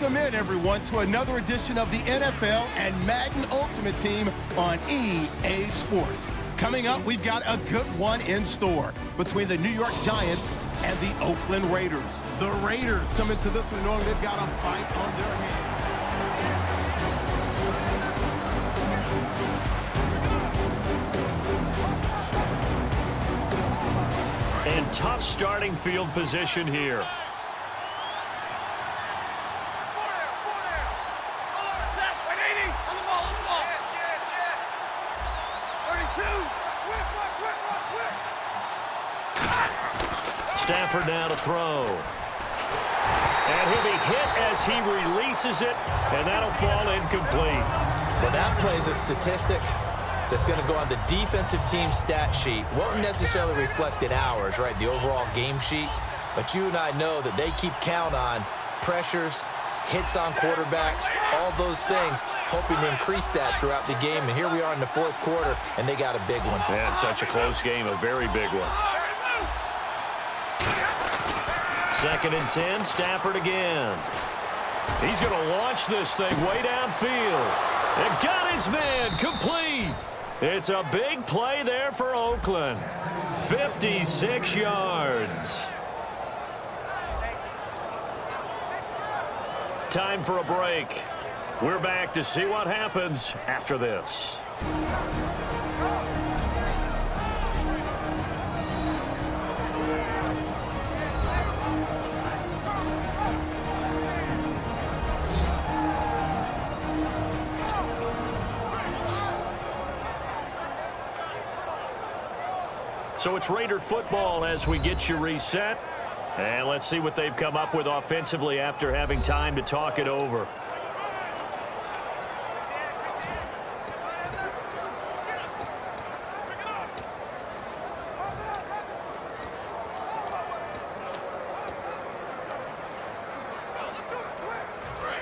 Welcome in, everyone, to another edition of the NFL and Madden Ultimate Team on EA Sports. Coming up, we've got a good one in store between the New York Giants and the Oakland Raiders. The Raiders come into this one knowing they've got a fight on their hands. And tough starting field position here. Stafford now to throw. And he'll be hit as he releases it, and that'll fall incomplete. Well, that plays a statistic that's going to go on the defensive team stat sheet. Won't necessarily reflect in ours, right, the overall game sheet. But you and I know that they keep count on pressures, hits on quarterbacks, all those things, hoping to increase that throughout the game. And here we are in the fourth quarter, and they got a big one. And such a close game, a very big one. 2nd and 10, Stafford again. He's going to launch this thing way downfield. And got his man complete. It's a big play there for Oakland. 56 yards. Time for a break. We're back to see what happens after this. So it's Raider football as we get you reset. And let's see what they've come up with offensively after having time to talk it over.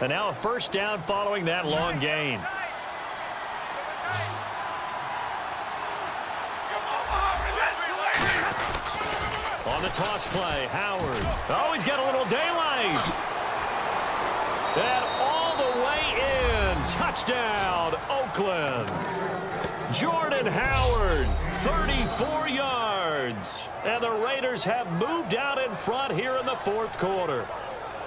And now a first down following that long gain. On the toss play, Howard. Oh, he's got a little daylight. And all the way in. Touchdown, Oakland. Jordan Howard, 34 yards. And the Raiders have moved out in front here in the fourth quarter.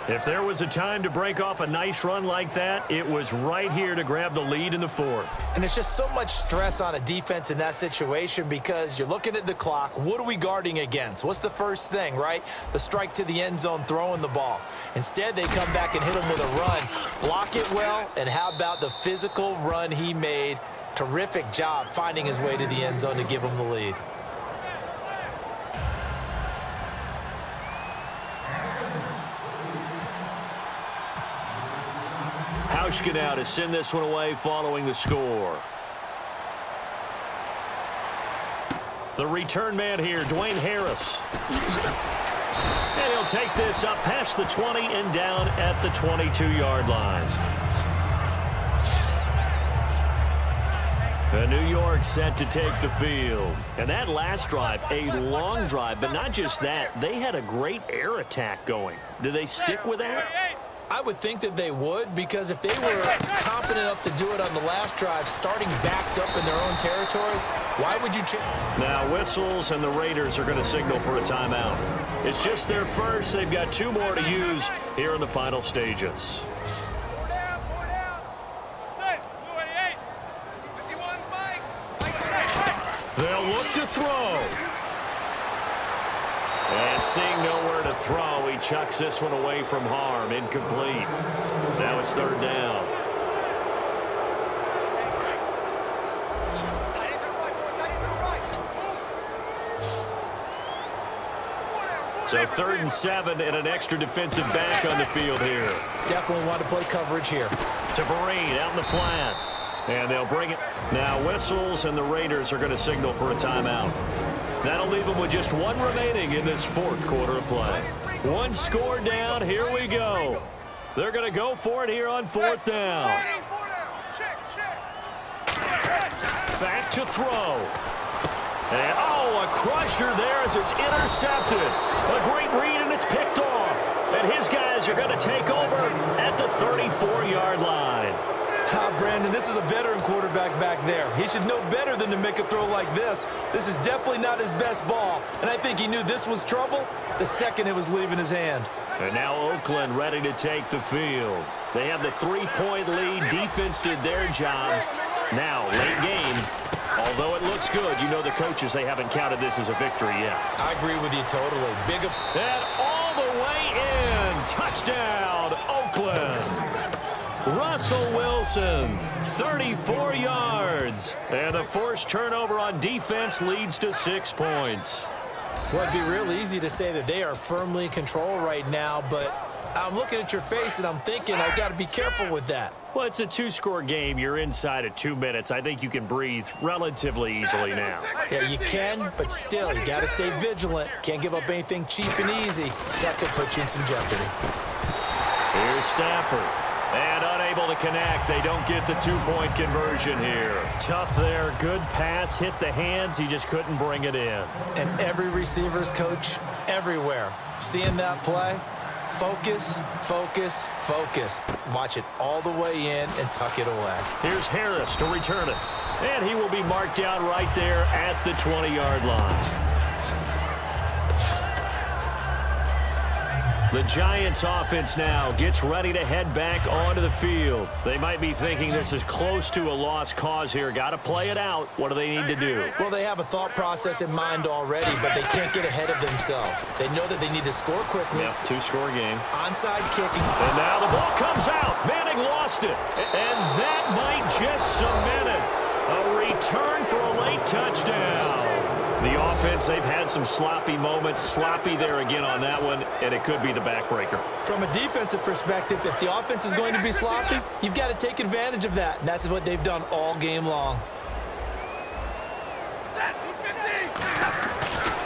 If there was a time to break off a nice run like that, it was right here to grab the lead in the fourth. And it's just so much stress on a defense in that situation because you're looking at the clock. What are we guarding against? What's the first thing, right? The strike to the end zone, throwing the ball. Instead, they come back and hit him with a run. Block it well, and how about the physical run he made? Terrific job finding his way to the end zone to give him the lead. Now to send this one away following the score. The return man here, Dwayne Harris. And he'll take this up past the 20 and down at the 22-yard line. New York set to take the field. And that last drive, a long drive, but not just that. They had a great air attack going. Do they stick with that? I would think that they would, because if they were confident enough to do it on the last drive, starting backed up in their own territory, why would you change? Now whistles, and the Raiders are going to signal for a timeout. It's just their first. They've got 2 more to use here in the final stages. They'll look to throw. And seeing nowhere to throw, he chucks this one away from harm. Incomplete. Now it's 3rd down. So 3rd and 7 and an extra defensive back on the field here. Definitely want to play coverage here. To Vereen out in the flat. And they'll bring it. Now whistles, and the Raiders are going to signal for a timeout. That'll leave them with just 1 remaining in this fourth quarter of play. 1 score down. Here we go. They're going to go for it here on 4th down. Back to throw. And, oh, a crusher there as it's intercepted. A great read, and it's picked off. And his guys are going to take over at the 30. Brandon, this is a veteran quarterback back there. He should know better than to make a throw like this. This is definitely not his best ball, and I think he knew this was trouble the second it was leaving his hand. And now Oakland ready to take the field. They have the 3-point lead. Defense did their job. Now, late game, although it looks good, you know the coaches, they haven't counted this as a victory yet. I agree with you totally. And all the way in. Touchdown, Oakland. Russell Wilson, 34 yards. And the forced turnover on defense leads to 6 points. Well, it'd be real easy to say that they are firmly in control right now, but I'm looking at your face and I'm thinking I've got to be careful with that. Well, it's a 2-score game. You're inside of 2 minutes. I think you can breathe relatively easily now. Yeah, you can, but still, you got to stay vigilant. Can't give up anything cheap and easy. That could put you in some jeopardy. Here's Stafford. And unable to connect. They don't get the 2-point conversion here. Tough there. Good pass. Hit the hands. He just couldn't bring it in. And every receiver's coach everywhere. Seeing that play, focus, focus, focus. Watch it all the way in and tuck it away. Here's Harris to return it. And he will be marked down right there at the 20-yard line. The Giants offense now gets ready to head back onto the field. They might be thinking this is close to a lost cause here. Got to play it out. What do they need to do? Well, they have a thought process in mind already, but they can't get ahead of themselves. They know that they need to score quickly. Yep, 2-score game. Onside kicking. And now the ball comes out. Manning lost it. And that might just cement it. A return for a late touchdown. The offense, they've had some sloppy moments. Sloppy there again on that one, and it could be the backbreaker. From a defensive perspective, if the offense is going to be sloppy, you've got to take advantage of that. And that's what they've done all game long.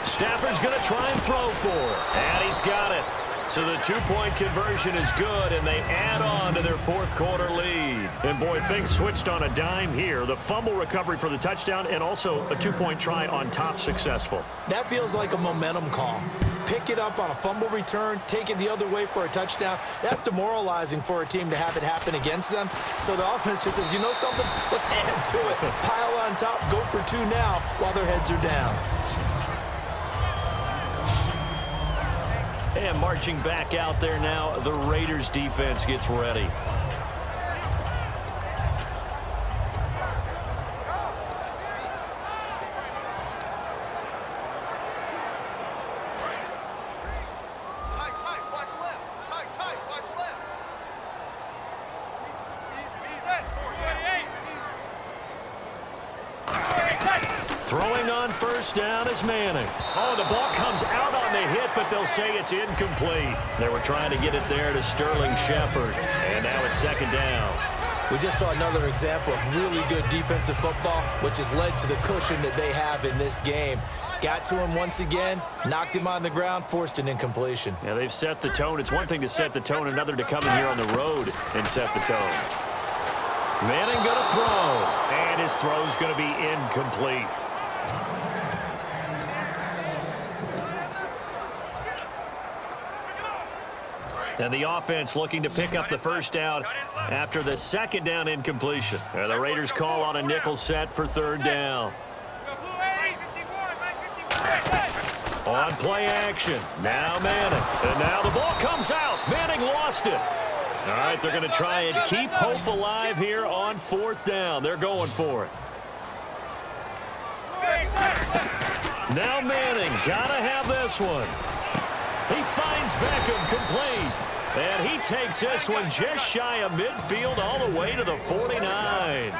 Stafford's going to try and throw for it. And he's got it. So the 2-point conversion is good, and they add on to their fourth-quarter lead. And, boy, things switched on a dime here. The fumble recovery for the touchdown and also a 2-point try on top successful. That feels like a momentum call. Pick it up on a fumble return, take it the other way for a touchdown. That's demoralizing for a team to have it happen against them. So the offense just says, you know something? Let's add to it. Pile on top, go for 2 now while their heads are down. And marching back out there now, the Raiders defense gets ready. Throwing on first down is Manning. Oh, the ball comes out on the hit, but they'll say it's incomplete. They were trying to get it there to Sterling Shepard, and now it's second down. We just saw another example of really good defensive football, which has led to the cushion that they have in this game. Got to him once again, knocked him on the ground, forced an incompletion. Yeah, they've set the tone. It's one thing to set the tone, another to come in here on the road and set the tone. Manning going to throw, and his throw's going to be incomplete. And the offense looking to pick up the first down after the second down incompletion. And the Raiders call on a nickel set for third down. On play action. Now Manning. And now the ball comes out. Manning lost it. All right, they're going to try and keep hope alive here on fourth down. They're going for it. Now Manning. Got to have this one. He finds Beckham complete. And he takes this one just shy of midfield all the way to the 49.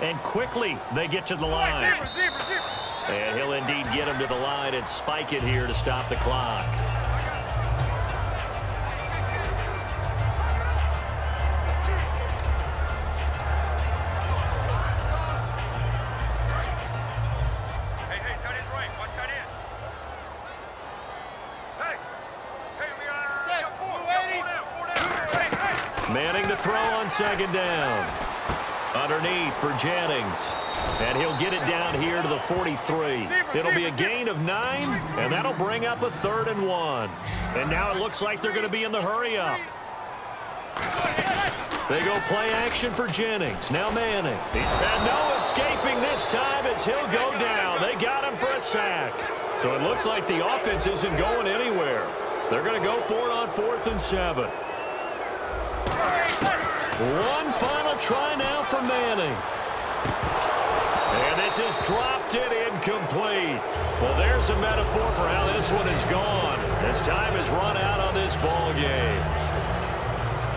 And quickly they get to the line. And he'll indeed get him to the line and spike it here to stop the clock. Manning to throw on second down. Underneath for Jennings. And he'll get it down here to the 43. It'll be a gain of 9, and that'll bring up a 3rd and 1. And now it looks like they're going to be in the hurry up. They go play action for Jennings. Now Manning. And no escaping this time as he'll go down. They got him for a sack. So it looks like the offense isn't going anywhere. They're going to go for it on 4th and 7. One final try now for Manning. And this is dropped it incomplete. Well, there's a metaphor for how this one is gone. As time has run out on this ball game.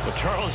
But Charles